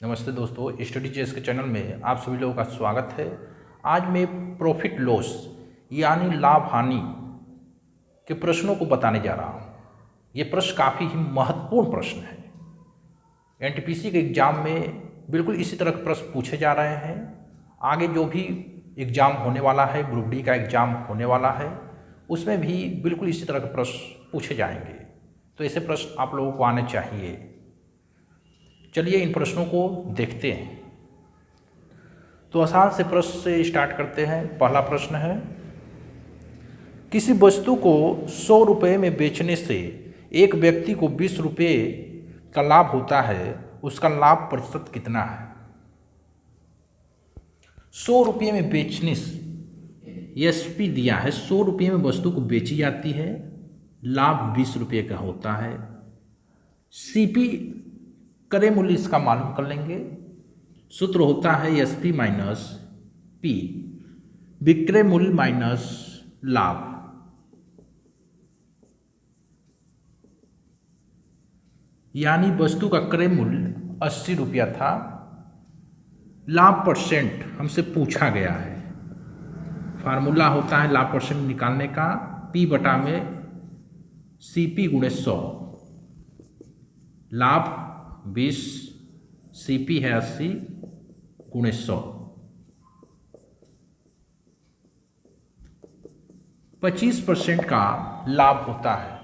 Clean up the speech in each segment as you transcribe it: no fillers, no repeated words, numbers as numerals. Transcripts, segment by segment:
नमस्ते दोस्तों, study chess के चैनल में आप सभी लोगों का स्वागत है। आज मैं प्रॉफिट लॉस यानी लाभ हानि के प्रश्नों को बताने जा रहा हूँ। ये प्रश्न काफ़ी ही महत्वपूर्ण प्रश्न है। एनटीपीसी के एग्ज़ाम में बिल्कुल इसी तरह के प्रश्न पूछे जा रहे हैं। आगे जो भी एग्ज़ाम होने वाला है, ग्रुप डी का एग्ज़ाम होने वाला है, उसमें भी बिल्कुल इसी तरह के प्रश्न पूछे जाएंगे। तो ऐसे प्रश्न आप लोगों को आने चाहिए। चलिए इन प्रश्नों को देखते हैं। तो आसान से प्रश्न से स्टार्ट करते हैं। पहला प्रश्न है, किसी वस्तु को 100 रुपये में बेचने से एक व्यक्ति को 20 रुपये का लाभ होता है, उसका लाभ प्रतिशत कितना है? 100 रुपये में बेचने से एसपी दिया है, 100 रुपये में वस्तु को बेची जाती है, लाभ 20 रुपये का होता है। सीपी क्रय मूल्य इसका मालूम कर लेंगे। सूत्र होता है एसपी माइनस पी, विक्रय मूल्य माइनस लाभ। यानी वस्तु का क्रय मूल्य 80 रुपया था, लाभ परसेंट हमसे पूछा गया है। फार्मूला होता है लाभ परसेंट निकालने का, पी बटा में सीपी गुणे 100। लाभ 20, सीपी है 80 गुणे 100, 25% का लाभ होता है।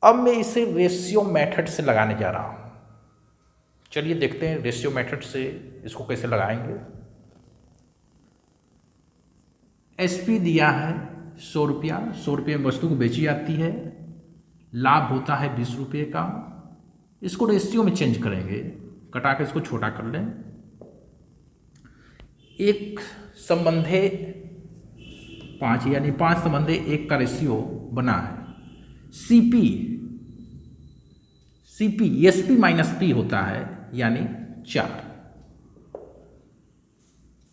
अब मैं इसे रेशियो मेथड से लगाने जा रहा हूं। चलिए देखते हैं रेशियो मेथड से इसको कैसे लगाएंगे। एसपी दिया है 100 रुपया, 100 रुपये में वस्तु को बेची जाती है, लाभ होता है 20 रुपये का। इसको रेशियो में चेंज करेंगे, कटा के इसको छोटा कर लें। एक संबंधे 5 यानी 5 संबंधे 1 का रेशियो बना है। सीपी एसपी माइनस पी होता है यानी 4।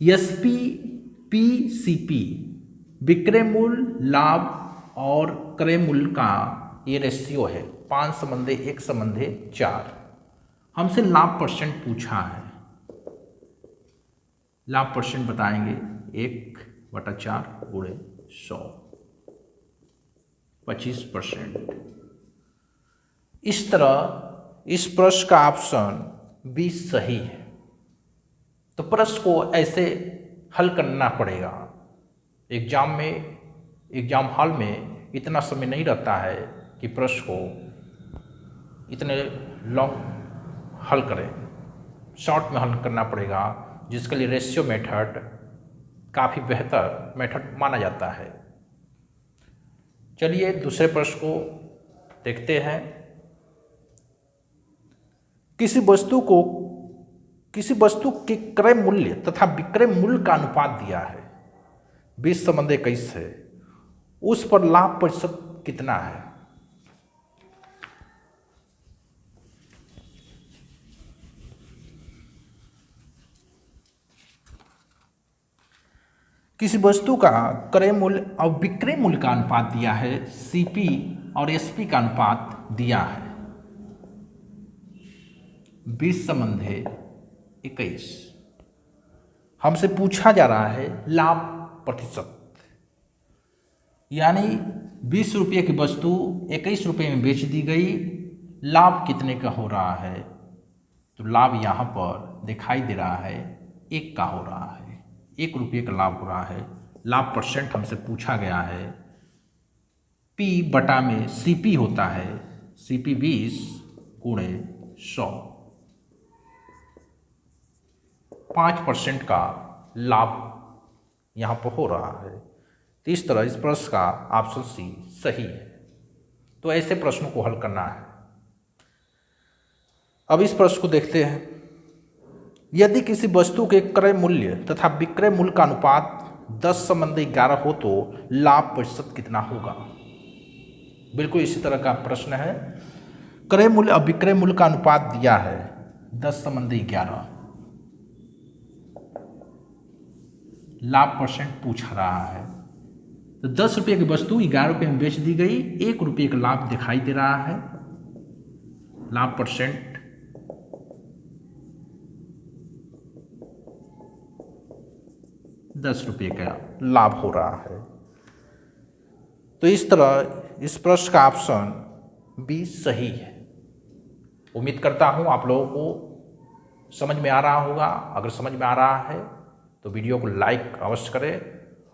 एसपी पी सीपी विक्रय मूल्य, लाभ और क्रय मूल्य का ये रेशियो है। 5 संबंधे 1 संबंधे 4। हमसे लाभ परसेंट पूछा है। लाभ परसेंट बताएंगे 1/4 गुणे 100, 25%। इस तरह इस प्रश्न का ऑप्शन बी सही है। तो प्रश्न को ऐसे हल करना पड़ेगा। एग्जाम हॉल में इतना समय नहीं रहता है कि प्रश्न को इतने लॉन्ग हल करें, शॉर्ट में हल करना पड़ेगा, जिसके लिए रेशियो मेथड काफ़ी बेहतर मेथड माना जाता है। चलिए दूसरे प्रश्न को देखते हैं। किसी वस्तु के क्रय मूल्य तथा विक्रय मूल्य का अनुपात दिया है, 20 संबंध 21 है, उस पर लाभ प्रतिशत कितना है? किसी वस्तु का क्रय मूल्य और विक्रय मूल्य का अनुपात दिया है, सीपी और एसपी का अनुपात दिया है 20 संबंधे 21। हमसे पूछा जा रहा है लाभ प्रतिशत, यानी 20 रुपये की वस्तु 21 रुपये में बेच दी गई, लाभ कितने का हो रहा है? तो लाभ यहाँ पर दिखाई दे रहा है 1 का हो रहा है, 1 रुपये का लाभ हो रहा है। लाभ परसेंट हमसे पूछा गया है। पी बटा में सीपी होता है, सीपी 20 गुणे 100, 5% का लाभ यहाँ पर हो रहा है। तो इस तरह इस प्रश्न का ऑप्शन सी सही है। तो ऐसे प्रश्नों को हल करना है। अब इस प्रश्न को देखते हैं। यदि किसी वस्तु के क्रय मूल्य तथा विक्रय मूल्य का अनुपात 10 संबंधी 11 हो तो लाभ प्रतिशत कितना होगा? बिल्कुल इसी तरह का प्रश्न है। क्रय मूल्य और विक्रय मूल्य का अनुपात दिया है 10 संबंधी 11, लाभ परसेंट पूछ रहा है। तो 10 रुपये की वस्तु 11 रुपये में बेच दी गई, 1 रुपये का लाभ दिखाई दे रहा है। लाभ परसेंट 10 रुपये का लाभ हो रहा है। तो इस तरह इस प्रश्न का ऑप्शन बी सही है। उम्मीद करता हूँ आप लोगों को समझ में आ रहा होगा। अगर समझ में आ रहा है तो वीडियो को लाइक अवश्य करें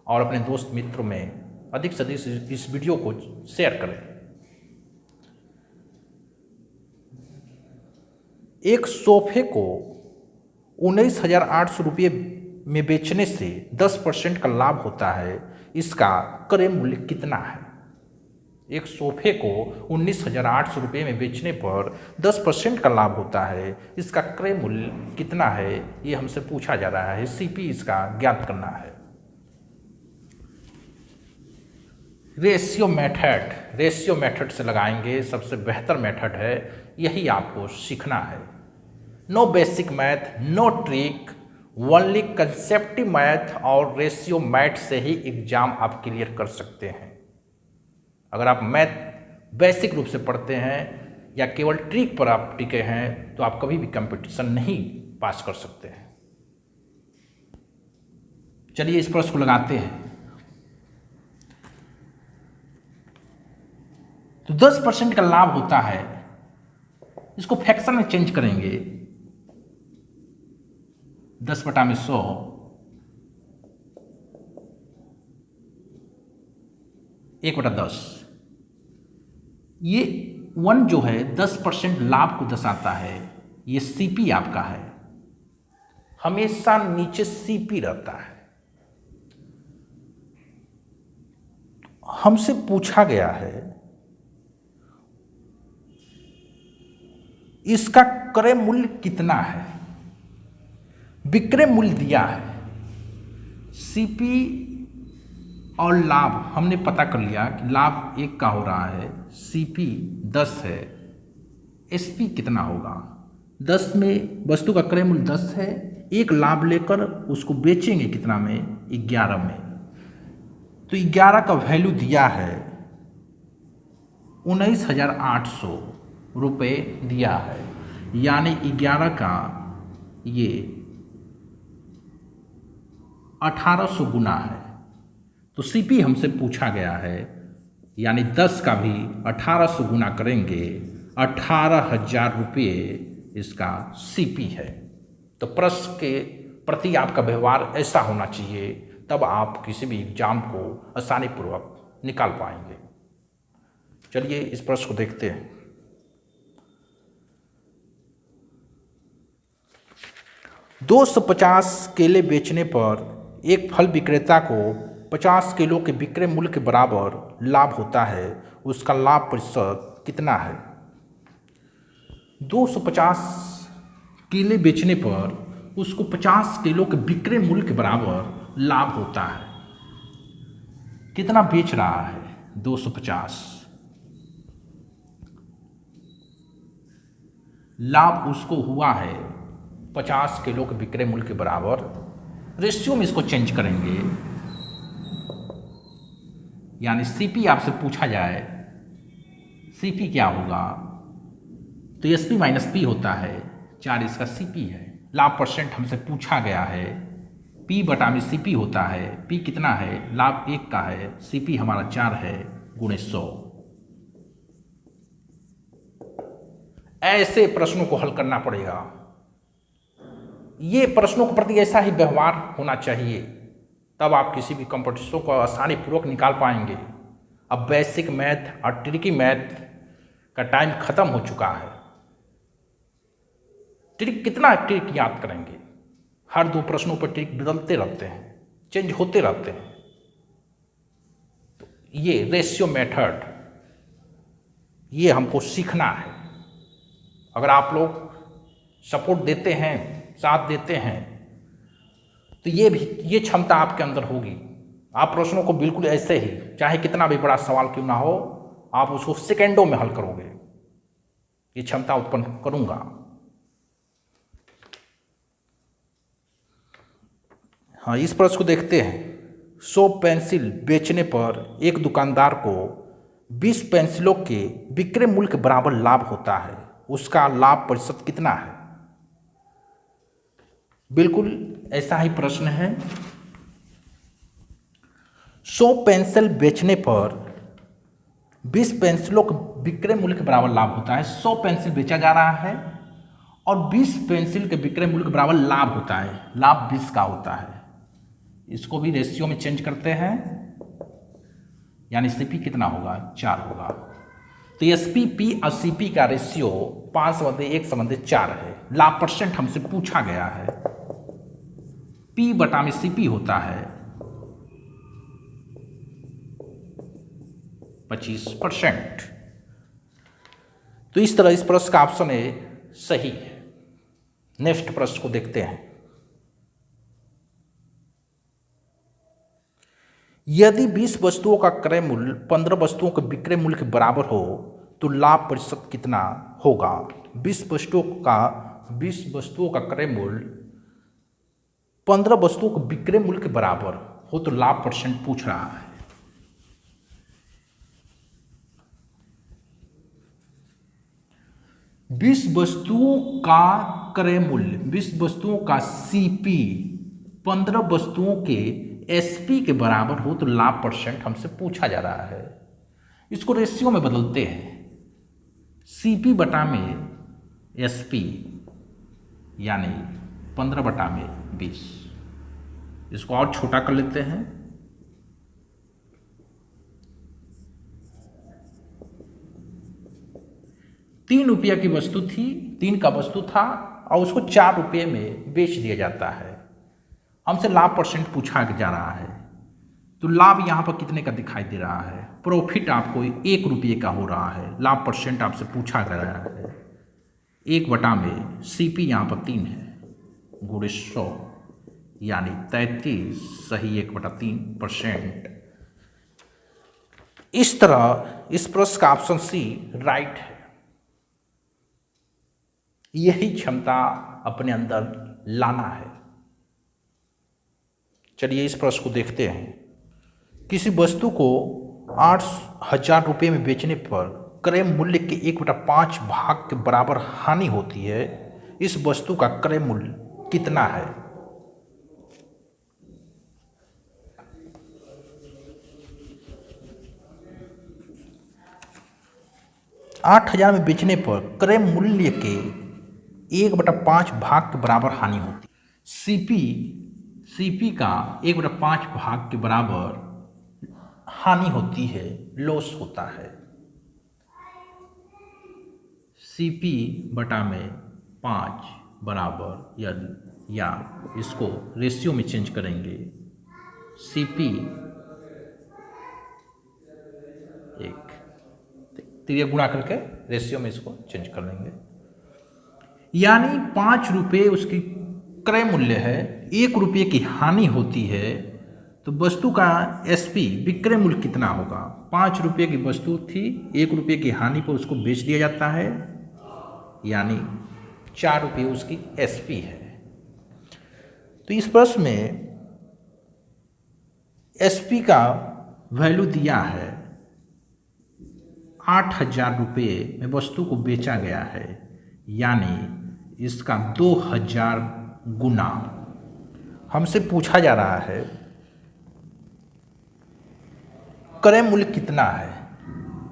और अपने दोस्त मित्रों में अधिक से अधिक इस वीडियो को शेयर करें। एक सोफे को 19,800 रुपये में बेचने से 10% का लाभ होता है, इसका क्रय मूल्य कितना है? एक सोफे को 19,800 रुपये में बेचने पर 10% का लाभ होता है, इसका क्रय मूल्य कितना है, ये हमसे पूछा जा रहा है। सीपी इसका ज्ञात करना है। रेशियो मेथड से लगाएंगे, सबसे बेहतर मेथड है, यही आपको सीखना है। No basic math, no trick, only conceptive math और रेशियो मैथ से ही एग्जाम आप क्लियर कर सकते हैं। अगर आप मैथ बेसिक रूप से पढ़ते हैं या केवल ट्रिक पर आप टिके हैं तो आप कभी भी कंपटीशन नहीं पास कर सकते हैं। चलिए इस प्रश्न को लगाते हैं। तो 10% का लाभ होता है, इसको फ्रैक्शन में चेंज करेंगे। 10/100 1/10। ये 1 जो है 10% लाभ को दर्शाता है। ये सीपी आपका है, हमेशा नीचे सीपी रहता है। हमसे पूछा गया है इसका क्रय मूल्य कितना है, विक्रय मूल्य दिया है। सीपी और लाभ हमने पता कर लिया कि लाभ 1 का हो रहा है, सीपी 10 है, एसपी कितना होगा? 10 में वस्तु का क्रय मूल्य 10 है, एक लाभ लेकर उसको बेचेंगे कितना में? 11 में। तो 11 का वैल्यू दिया है 19,800 रुपये दिया है, यानी 11 का ये 1800 गुना है। तो सीपी हमसे पूछा गया है, यानी 10 का भी 1800 गुना करेंगे, 18,000 रुपये इसका सीपी है। तो प्रश्न के प्रति आपका व्यवहार ऐसा होना चाहिए, तब आप किसी भी एग्जाम को आसानीपूर्वक निकाल पाएंगे। चलिए इस प्रश्न को देखते हैं। $250 केले बेचने पर एक फल विक्रेता को 50 किलो के विक्रय मूल्य के बराबर लाभ होता है, उसका लाभ प्रतिशत कितना है? 250 केले बेचने पर उसको 50 किलो के विक्रय मूल्य के बराबर लाभ होता है। कितना बेच रहा है? 250। लाभ उसको हुआ है 50 किलो के विक्रय मूल्य के बराबर। रेशियो में इसको चेंज करेंगे, यानी सीपी आपसे पूछा जाए, सीपी क्या होगा? तो एसपी माइनस पी होता है, 4 इसका सीपी है। लाभ परसेंट हमसे पूछा गया है, पी बटा में सीपी होता है। पी कितना है? लाभ 1 का है, सीपी हमारा 4 है, गुणे 100। ऐसे प्रश्नों को हल करना पड़ेगा। ये प्रश्नों के प्रति ऐसा ही व्यवहार होना चाहिए, तब आप किसी भी कंपटीशन को आसानी पूर्वक निकाल पाएंगे। अब बेसिक मैथ और ट्रिकी मैथ का टाइम खत्म हो चुका है। ट्रिक कितना ट्रिक याद करेंगे? हर 2 प्रश्नों पर ट्रिक बदलते रहते हैं, चेंज होते रहते हैं। तो ये रेशियो मेथड, ये हमको सीखना है। अगर आप लोग सपोर्ट देते हैं, साथ देते हैं, तो ये क्षमता आपके अंदर होगी। आप प्रश्नों को बिल्कुल ऐसे ही, चाहे कितना भी बड़ा सवाल क्यों ना हो, आप उसको सेकेंडों में हल करोगे। ये क्षमता उत्पन्न करूंगा। हाँ, इस प्रश्न को देखते हैं। 100 पेंसिल बेचने पर एक दुकानदार को 20 पेंसिलों के विक्रय मूल्य के बराबर लाभ होता है, उसका लाभ प्रतिशत कितना है? बिल्कुल ऐसा ही प्रश्न है। 100 पेंसिल बेचने पर 20 पेंसिलों के विक्रय मूल्य के बराबर लाभ होता है। 100 पेंसिल बेचा जा रहा है और 20 पेंसिल के विक्रय मूल्य के बराबर लाभ होता है। लाभ 20 का होता है। इसको भी रेशियो में चेंज करते हैं, यानी सीपी कितना होगा, 4 होगा। तो एसपी और सीपी का रेशियो 5:1:4 है। लाभ परसेंट हमसे पूछा गया है। पी बटा में सीपी होता है 25%। तो इस तरह इस प्रश्न का ऑप्शन ए सही है। नेक्स्ट प्रश्न को देखते हैं। यदि 20 वस्तुओं का क्रय मूल्य 15 वस्तुओं के विक्रय मूल्य के बराबर हो तो लाभ प्रतिशत कितना होगा। 20 वस्तुओं का क्रय मूल्य 15 वस्तुओं के विक्रय मूल्य के बराबर हो तो लाभ परसेंट पूछ रहा है। बीस वस्तुओं का क्रय मूल्य, 20 वस्तुओं का सीपी 15 वस्तुओं के एसपी के बराबर हो तो लाभ परसेंट हमसे पूछा जा रहा है। इसको रेशियो में बदलते हैं। सीपी बटा में एसपी यानी 15 बटा में 20। इसको और छोटा कर लेते हैं। ₹3 की वस्तु थी, 3 का वस्तु था और उसको ₹4 में बेच दिया जाता है। हमसे लाभ परसेंट पूछा जा रहा है। तो लाभ यहाँ पर कितने का दिखाई दे रहा है। प्रॉफिट आपको ₹1 का हो रहा है। लाभ परसेंट आपसे पूछा जा रहा है। 1 बटा में सीपी यहाँ पर 3 है, गुणे 100 यानी 33, सही 1/3%। इस तरह इस प्रश्न का ऑप्शन सी राइट है। यही क्षमता अपने अंदर लाना है। चलिए इस प्रश्न को देखते हैं। किसी वस्तु को ₹8,000 में बेचने पर क्रय मूल्य के 1/5 भाग के बराबर हानि होती है। इस वस्तु का क्रय मूल्य कितना है। ₹8,000 में बेचने पर क्रय मूल्य के 1/5 भाग के बराबर हानि होती है। सीपी का 1/5 भाग के बराबर हानि होती है, लॉस होता है। सीपी बटा में 5 बराबर या इसको रेशियो में चेंज करेंगे। सीपी 1 तो गुणा करके रेशियो में इसको चेंज कर लेंगे। यानी ₹5 उसकी क्रय मूल्य है, ₹1 की हानि होती है। तो वस्तु का एसपी विक्रय मूल्य कितना होगा। ₹5 की वस्तु थी, ₹1 की हानि पर उसको बेच दिया जाता है, यानी ₹4 उसकी एसपी है। तो इस प्रश्न में एसपी का वैल्यू दिया है ₹8,000 में वस्तु को बेचा गया है, यानी इसका 2000 गुना। हमसे पूछा जा रहा है क्रय मूल्य कितना है।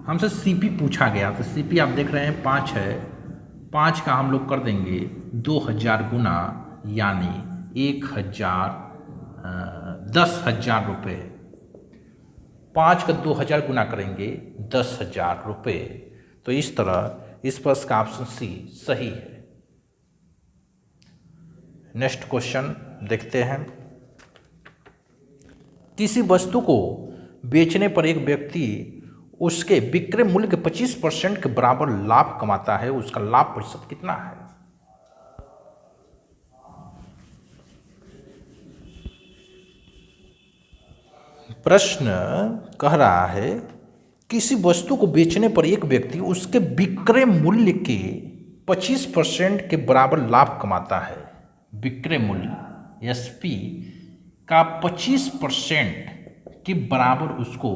हमसे सीपी पूछा गया, तो सीपी आप देख रहे हैं 5 है। 5 का हम लोग कर देंगे 2000 गुना, यानी 10,000 ₹। 5 का 2000 गुना करेंगे 10,000 तो इस तरह इस प्रश्न का ऑप्शन सी सही है। नेक्स्ट क्वेश्चन देखते हैं। किसी वस्तु को बेचने पर एक व्यक्ति उसके विक्रय मूल्य के 25% के बराबर लाभ कमाता है, उसका लाभ प्रतिशत कितना है। प्रश्न कह रहा है किसी वस्तु को बेचने पर एक व्यक्ति उसके विक्रय मूल्य के 25% के बराबर लाभ कमाता है। विक्रय मूल्य एसपी का 25% के बराबर उसको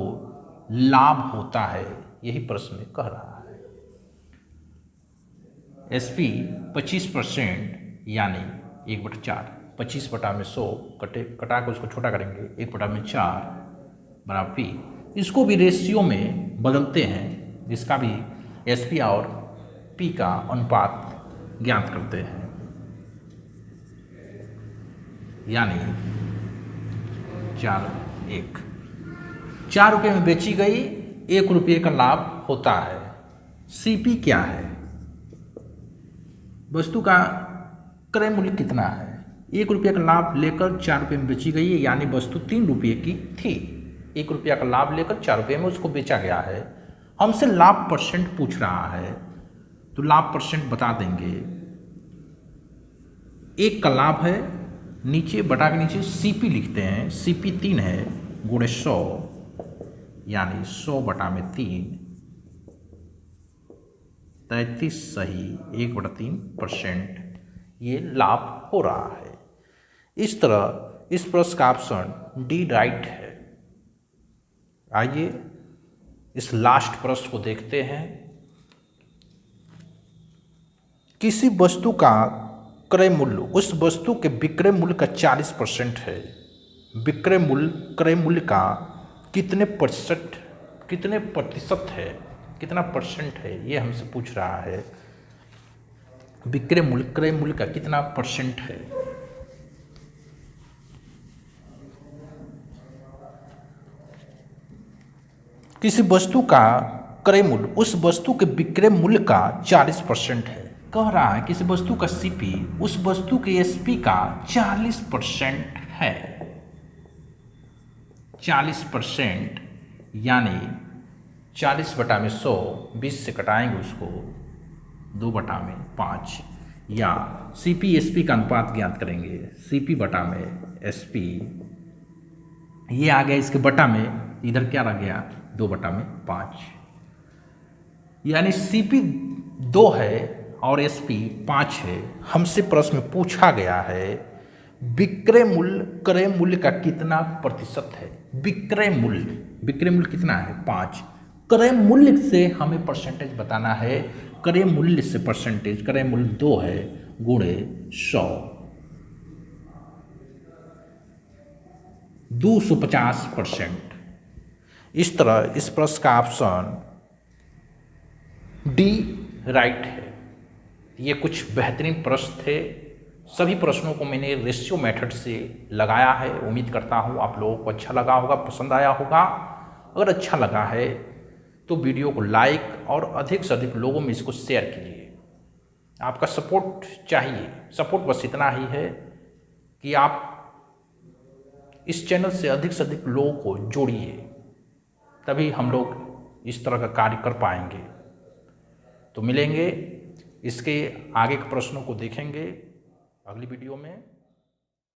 लाभ होता है, यही प्रश्न में कह रहा है। एसपी 25% यानी 1/4, 25 बटा में 100 कटा के उसको छोटा करेंगे, 1/4 बराबर पी, इसको भी रेशियो में बदलते हैं, जिसका भी एसपी और पी का अनुपात ज्ञात करते हैं। यानी 4 रुपये में बेची गई, 1 रुपये का लाभ होता है। सीपी क्या है? वस्तु का क्रय मूल्य कितना है? 1 रुपये का लाभ लेकर 4 रुपये में बेची गई है, यानी वस्तु 3 रुपये की थी। 1 रुपया का लाभ लेकर 4 रुपये में उसको बेचा गया है। हमसे लाभ परसेंट पूछ रहा है, तो लाभ परसेंट बता देंगे। 1 का लाभ है, नीचे बटा के नीचे सीपी लिखते हैं। सीपी 3 है, गुणे 100, यानी 100 बटा में 3, 33 सही, 1/3% ये लाभ हो रहा है। इस तरह इस प्रश्न का ऑप्शन डी राइट है। आइए इस लास्ट प्रश्न को देखते हैं। किसी वस्तु का क्रय मूल्य उस वस्तु के विक्रय मूल्य का 40% है। विक्रय मूल्य क्रय मूल्य का कितने प्रतिशत है, कितना परसेंट है, ये हमसे पूछ रहा है। विक्रय मूल्य क्रय मूल्य का कितना परसेंट है? किसी वस्तु का क्रय मूल्य उस वस्तु के विक्रय मूल्य का 40% है। कह रहा है किसी वस्तु का सीपी उस वस्तु के एसपी का 40% है। 40% यानी 40 बटा में 100, 20 से कटाएंगे उसको, 2 बटा में 5, या सीपी एसपी का अनुपात ज्ञात करेंगे। सीपी बटा में एसपी, ये आ गया, इसके बटा में इधर क्या रह गया, 2 बटा में 5, यानी सीपी 2 है और एसपी 5 है। हमसे प्रश्न में पूछा गया है विक्रय मूल्य क्रय मूल्य का कितना प्रतिशत है। विक्रय मूल्य कितना है, 5। क्रय मूल्य से हमें परसेंटेज बताना है। क्रय मूल्य से परसेंटेज, क्रय मूल्य 2 है, गुणे 100, 250%। इस तरह इस प्रश्न का ऑप्शन डी राइट है। ये कुछ बेहतरीन प्रश्न थे। सभी प्रश्नों को मैंने रेशियो मेथड से लगाया है। उम्मीद करता हूँ आप लोगों को अच्छा लगा होगा, पसंद आया होगा। अगर अच्छा लगा है तो वीडियो को लाइक और अधिक से अधिक लोगों में इसको शेयर कीजिए। आपका सपोर्ट चाहिए। सपोर्ट बस इतना ही है कि आप इस चैनल से अधिक लोगों को जोड़िए, तभी हम लोग इस तरह का कार्य कर पाएंगे। तो मिलेंगे, इसके आगे के प्रश्नों को देखेंगे अगली वीडियो में।